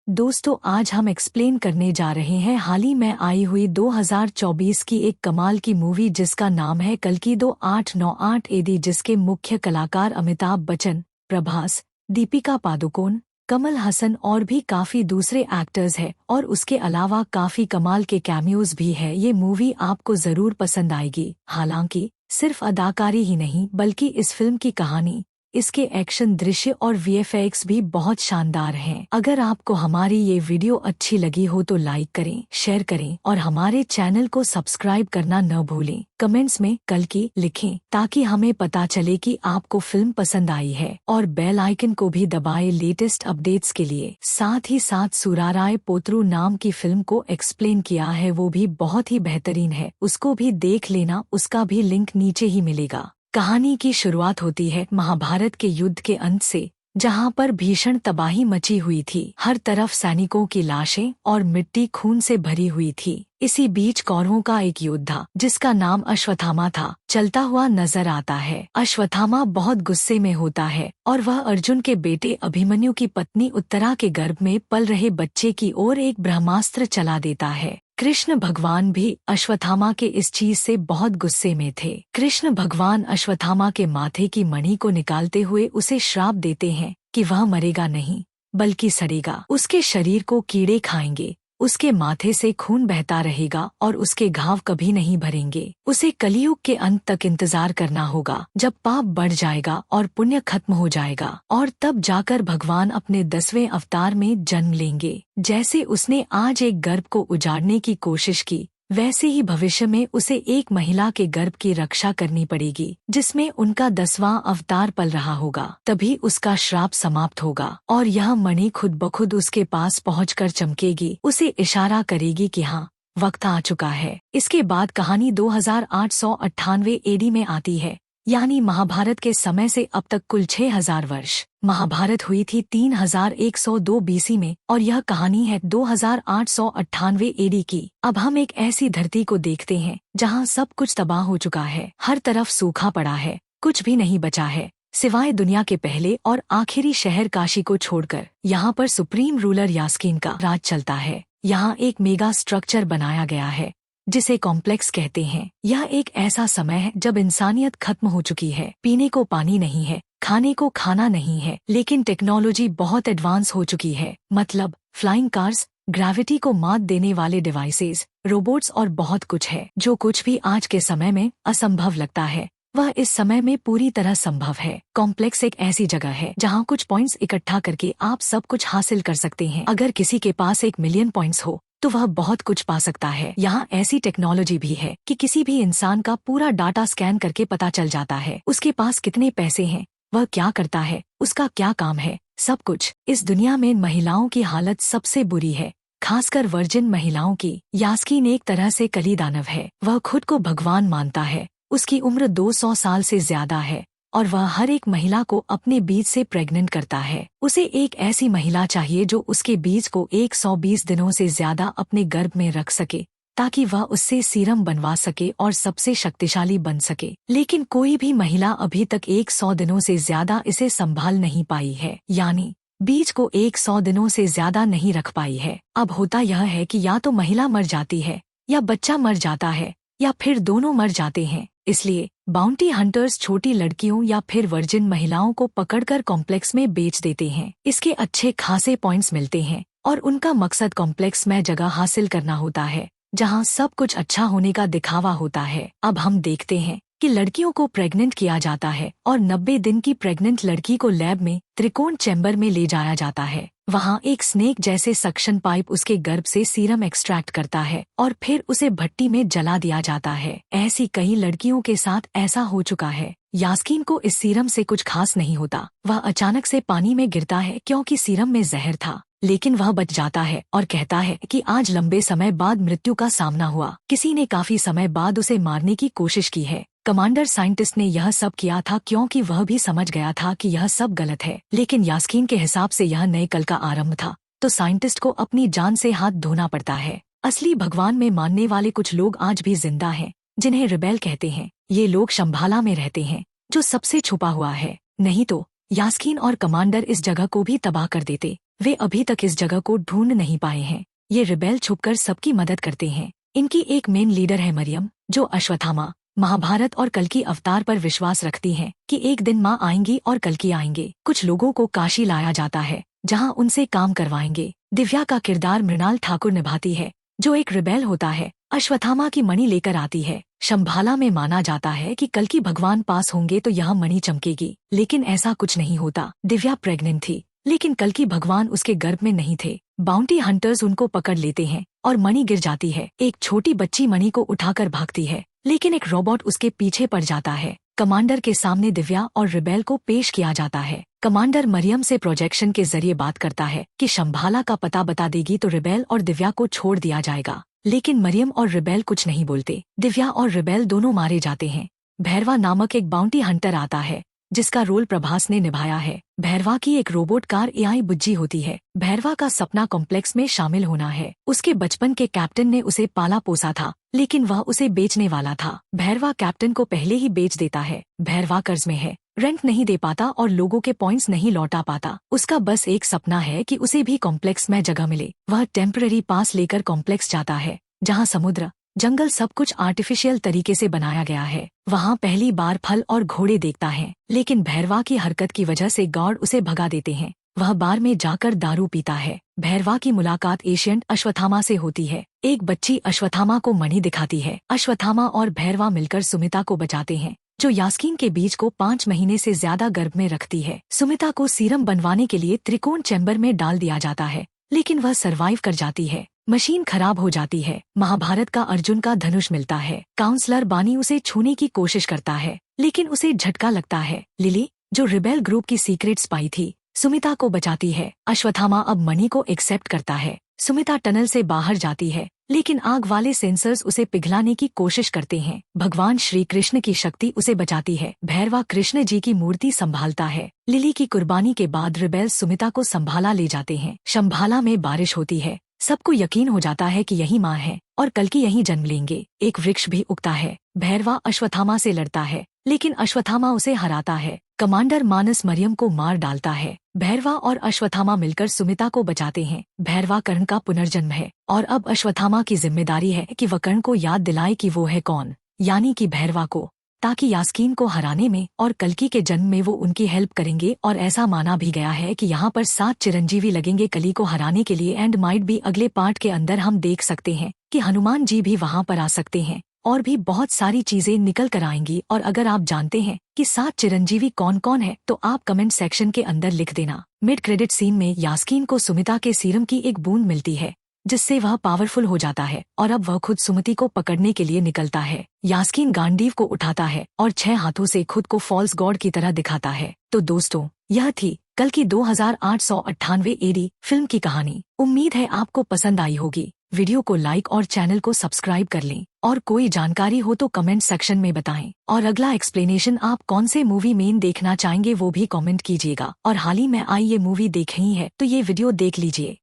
दोस्तों, आज हम एक्सप्लेन करने जा रहे हैं हाल ही में आई हुई 2024 की एक कमाल की मूवी जिसका नाम है कल्कि 2898 एडी, जिसके मुख्य कलाकार अमिताभ बच्चन, प्रभास, दीपिका पादुकोण, कमल हसन और भी काफी दूसरे एक्टर्स हैं और उसके अलावा काफी कमाल के कैमियोज भी है। ये मूवी आपको जरूर पसंद आएगी। हालांकि सिर्फ अदाकारी ही नहीं बल्कि इस फिल्म की कहानी, इसके एक्शन दृश्य और वीएफएक्स भी बहुत शानदार हैं। अगर आपको हमारी ये वीडियो अच्छी लगी हो तो लाइक करें, शेयर करें और हमारे चैनल को सब्सक्राइब करना न भूलें। कमेंट्स में कल्कि लिखें ताकि हमें पता चले कि आपको फिल्म पसंद आई है, और बेल आइकन को भी दबाएं लेटेस्ट अपडेट्स के लिए। साथ ही साथ सुराराय पोत्रु नाम की फिल्म को एक्सप्लेन किया है, वो भी बहुत ही बेहतरीन है, उसको भी देख लेना, उसका भी लिंक नीचे ही मिलेगा। कहानी की शुरुआत होती है महाभारत के युद्ध के अंत से, जहां पर भीषण तबाही मची हुई थी। हर तरफ सैनिकों की लाशें और मिट्टी खून से भरी हुई थी। इसी बीच कौरवों का एक योद्धा जिसका नाम अश्वत्थामा था, चलता हुआ नजर आता है। अश्वत्थामा बहुत गुस्से में होता है और वह अर्जुन के बेटे अभिमन्यु की पत्नी उत्तरा के गर्भ में पल रहे बच्चे की ओर एक ब्रह्मास्त्र चला देता है। कृष्ण भगवान भी अश्वत्थामा के इस चीज से बहुत गुस्से में थे। कृष्ण भगवान अश्वत्थामा के माथे की मणि को निकालते हुए उसे श्राप देते हैं कि वह मरेगा नहीं बल्कि सड़ेगा। उसके शरीर को कीड़े खाएंगे, उसके माथे से खून बहता रहेगा और उसके घाव कभी नहीं भरेंगे। उसे कलियुग के अंत तक इंतजार करना होगा, जब पाप बढ़ जाएगा और पुण्य खत्म हो जाएगा, और तब जाकर भगवान अपने 10वें अवतार में जन्म लेंगे। जैसे उसने आज एक गर्भ को उजाड़ने की कोशिश की, वैसे ही भविष्य में उसे एक महिला के गर्भ की रक्षा करनी पड़ेगी जिसमें उनका 10वां अवतार पल रहा होगा। तभी उसका श्राप समाप्त होगा और यह मणि खुद ब खुद उसके पास पहुंचकर चमकेगी, उसे इशारा करेगी कि हाँ, वक्त आ चुका है। इसके बाद कहानी 2898 एडी में आती है, यानी महाभारत के समय से अब तक कुल 6000 वर्ष। महाभारत हुई थी 3102 बीसी में और यह कहानी है 2898 एडी की। अब हम एक ऐसी धरती को देखते हैं जहां सब कुछ तबाह हो चुका है। हर तरफ सूखा पड़ा है, कुछ भी नहीं बचा है सिवाय दुनिया के पहले और आखिरी शहर काशी को छोड़कर। यहाँ पर सुप्रीम रूलर यास्कीन का राज चलता है। यहाँ एक मेगा स्ट्रक्चर बनाया गया है जिसे कॉम्प्लेक्स कहते हैं। यह एक ऐसा समय है जब इंसानियत खत्म हो चुकी है। पीने को पानी नहीं है, खाने को खाना नहीं है, लेकिन टेक्नोलॉजी बहुत एडवांस हो चुकी है। मतलब फ्लाइंग कार्स, ग्रेविटी को मात देने वाले डिवाइसेस, रोबोट्स और बहुत कुछ है। जो कुछ भी आज के समय में असंभव लगता है वह इस समय में पूरी तरह संभव है। कॉम्प्लेक्स एक ऐसी जगह है जहां कुछ पॉइंट्स इकट्ठा करके आप सब कुछ हासिल कर सकते हैं। अगर किसी के पास 1 मिलियन पॉइंट्स हो तो वह बहुत कुछ पा सकता है। यहाँ ऐसी टेक्नोलॉजी भी है कि किसी भी इंसान का पूरा डाटा स्कैन करके पता चल जाता है उसके पास कितने पैसे हैं, वह क्या करता है, उसका क्या काम है, सब कुछ। इस दुनिया में महिलाओं की हालत सबसे बुरी है, खासकर वर्जिन महिलाओं की। यास्कीन एक तरह से कली दानव है। वह खुद को भगवान मानता है। उसकी उम्र 200 साल से ज्यादा है और वह हर एक महिला को अपने बीज से प्रेग्नेंट करता है। उसे एक ऐसी महिला चाहिए जो उसके बीज को 120 दिनों से ज्यादा अपने गर्भ में रख सके ताकि वह उससे सीरम बनवा सके और सबसे शक्तिशाली बन सके। लेकिन कोई भी महिला अभी तक 100 दिनों से ज्यादा इसे संभाल नहीं पाई है, यानी बीज को 100 दिनों से ज्यादा नहीं रख पाई है। अब होता यह है कि या तो महिला मर जाती है या बच्चा मर जाता है या फिर दोनों मर जाते हैं। इसलिए बाउंटी हंटर्स छोटी लड़कियों या फिर वर्जिन महिलाओं को पकड़कर कॉम्प्लेक्स में बेच देते हैं। इसके अच्छे खासे पॉइंट्स मिलते हैं और उनका मकसद कॉम्प्लेक्स में जगह हासिल करना होता है जहां सब कुछ अच्छा होने का दिखावा होता है। अब हम देखते हैं कि लड़कियों को प्रेग्नेंट किया जाता है और 90 दिन की प्रेग्नेंट लड़की को लैब में त्रिकोण चैम्बर में ले जाया जाता है। वहाँ एक स्नेक जैसे सक्शन पाइप उसके गर्भ से सीरम एक्सट्रैक्ट करता है और फिर उसे भट्टी में जला दिया जाता है। ऐसी कई लड़कियों के साथ ऐसा हो चुका है। यास्कीन को इस सीरम से कुछ खास नहीं होता। वह अचानक से पानी में गिरता है क्योंकि सीरम में जहर था, लेकिन वह बच जाता है और कहता है कि आज लंबे समय बाद मृत्यु का सामना हुआ। किसी ने काफी समय बाद उसे मारने की कोशिश की है। कमांडर साइंटिस्ट ने यह सब किया था क्योंकि वह भी समझ गया था कि यह सब गलत है, लेकिन यास्कीन के हिसाब से यह नए कल का आरंभ था, तो साइंटिस्ट को अपनी जान से हाथ धोना पड़ता है। असली भगवान में मानने वाले कुछ लोग आज भी जिंदा हैं, जिन्हें रिबेल कहते हैं। ये लोग शंभाला में रहते हैं जो सबसे छुपा हुआ है, नहीं तो यास्कीन और कमांडर इस जगह को भी तबाह कर देते। वे अभी तक इस जगह को ढूंढ नहीं पाए हैं। ये रिबेल छुपकर सबकी मदद करते हैं। इनकी एक मेन लीडर है मरियम, जो अश्वत्थामा, महाभारत और कल्कि अवतार पर विश्वास रखती हैं कि एक दिन माँ आएंगी और कल्कि आएंगे। कुछ लोगों को काशी लाया जाता है, जहाँ उनसे काम करवाएंगे। दिव्या का किरदार मृणाल ठाकुर निभाती है, जो एक रिबेल होता है। अश्वत्थामा की मणि लेकर आती है। शंभाला में माना जाता है कि कल्कि भगवान पास होंगे तो यह मणि चमकेगी, लेकिन ऐसा कुछ नहीं होता। दिव्या प्रेग्नेंट थी, लेकिन कल्कि भगवान उसके गर्भ में नहीं थे। बाउंटी हंटर्स उनको पकड़ लेते हैं और मणि गिर जाती है। एक छोटी बच्ची मणि को उठाकर भागती है, लेकिन एक रोबोट उसके पीछे पड़ जाता है। कमांडर के सामने दिव्या और रिबेल को पेश किया जाता है। कमांडर मरियम से प्रोजेक्शन के जरिए बात करता है कि शंभाला का पता बता देगी तो रिबेल और दिव्या को छोड़ दिया जाएगा, लेकिन मरियम और रिबेल कुछ नहीं बोलते। दिव्या और रिबेल दोनों मारे जाते हैं। भैरवा नामक एक बाउंटी हंटर आता है, जिसका रोल प्रभास ने निभाया है। भैरवा की एक रोबोट कार एआई बुज्जी होती है। भैरवा का सपना कॉम्प्लेक्स में शामिल होना है। उसके बचपन के कैप्टन ने उसे पाला पोसा था, लेकिन वह उसे बेचने वाला था। भैरवा कैप्टन को पहले ही बेच देता है। भैरवा कर्ज में है, रेंट नहीं दे पाता और लोगों के पॉइंट्स नहीं लौटा पाता। उसका बस एक सपना है कि उसे भी कॉम्प्लेक्स में जगह मिले। वह टेम्पररी पास लेकर कॉम्प्लेक्स जाता है, जहाँ समुद्र, जंगल सब कुछ आर्टिफिशियल तरीके से बनाया गया है। वहाँ पहली बार फल और घोड़े देखता है, लेकिन भैरवा की हरकत की वजह से गार्ड उसे भगा देते हैं। वह बार में जाकर दारू पीता है। भैरवा की मुलाकात एशियंट अश्वत्थामा से होती है। एक बच्ची अश्वत्थामा को मणि दिखाती है। अश्वत्थामा और भैरवा मिलकर सुमिता को बचाते हैं, जो यास्कीन के बीज को 5 महीने से ज्यादा गर्भ में रखती है। सुमिता को सीरम बनवाने के लिए त्रिकोण चैम्बर में डाल दिया जाता है, लेकिन वह सरवाइव कर जाती है। मशीन खराब हो जाती है। महाभारत का अर्जुन का धनुष मिलता है। काउंसलर बानी उसे छूने की कोशिश करता है, लेकिन उसे झटका लगता है। लिली, जो रिबेल ग्रुप की सीक्रेट स्पाई थी, सुमिता को बचाती है। अश्वत्थामा अब मणि को एक्सेप्ट करता है। सुमिता टनल से बाहर जाती है, लेकिन आग वाले सेंसर्स उसे पिघलाने की कोशिश करते हैं। भगवान श्री कृष्ण की शक्ति उसे बचाती है। भैरवा कृष्ण जी की मूर्ति संभालता है। लिली की कुर्बानी के बाद रिबेल सुमिता को संभाला ले जाते हैं। शंभाला में बारिश होती है। सबको यकीन हो जाता है कि यही माँ है और कल्कि यहीं जन्म लेंगे। एक वृक्ष भी उगता है। भैरवा अश्वत्थामा से लड़ता है, लेकिन अश्वत्थामा उसे हराता है। कमांडर मानस मरियम को मार डालता है। भैरवा और अश्वत्थामा मिलकर सुमिता को बचाते हैं। भैरवा कर्ण का पुनर्जन्म है और अब अश्वत्थामा की जिम्मेदारी है कि वह कर्ण को याद दिलाए कि वो है कौन, यानी कि भैरवा को, ताकि यास्कीन को हराने में और कल्कि के जन्म में वो उनकी हेल्प करेंगे। और ऐसा माना भी गया है कि यहाँ पर 7 चिरंजीवी लगेंगे कली को हराने के लिए। एंड माइट भी अगले पार्ट के अंदर हम देख सकते हैं कि हनुमान जी भी वहाँ पर आ सकते हैं और भी बहुत सारी चीजें निकल कर आएंगी। और अगर आप जानते हैं कि 7 चिरंजीवी कौन कौन है तो आप कमेंट सेक्शन के अंदर लिख देना। मिड क्रेडिट सीन में यास्कीन को सुमिता के सीरम की एक बूंद मिलती है, जिससे वह पावरफुल हो जाता है और अब वह खुद सुमति को पकड़ने के लिए निकलता है। यास्कीन गांडीव को उठाता है और 6 हाथों से खुद को फॉल्स गॉड की तरह दिखाता है। तो दोस्तों, यह थी कल्कि 2898 एडी फिल्म की कहानी। उम्मीद है आपको पसंद आई होगी। वीडियो को लाइक और चैनल को सब्सक्राइब कर लें और कोई जानकारी हो तो कमेंट सेक्शन में बताएं। और अगला एक्सप्लेनेशन आप कौन से मूवी में देखना चाहेंगे वो भी कमेंट कीजिएगा। और हाल ही में आई ये मूवी देख ही है तो ये वीडियो देख लीजिए।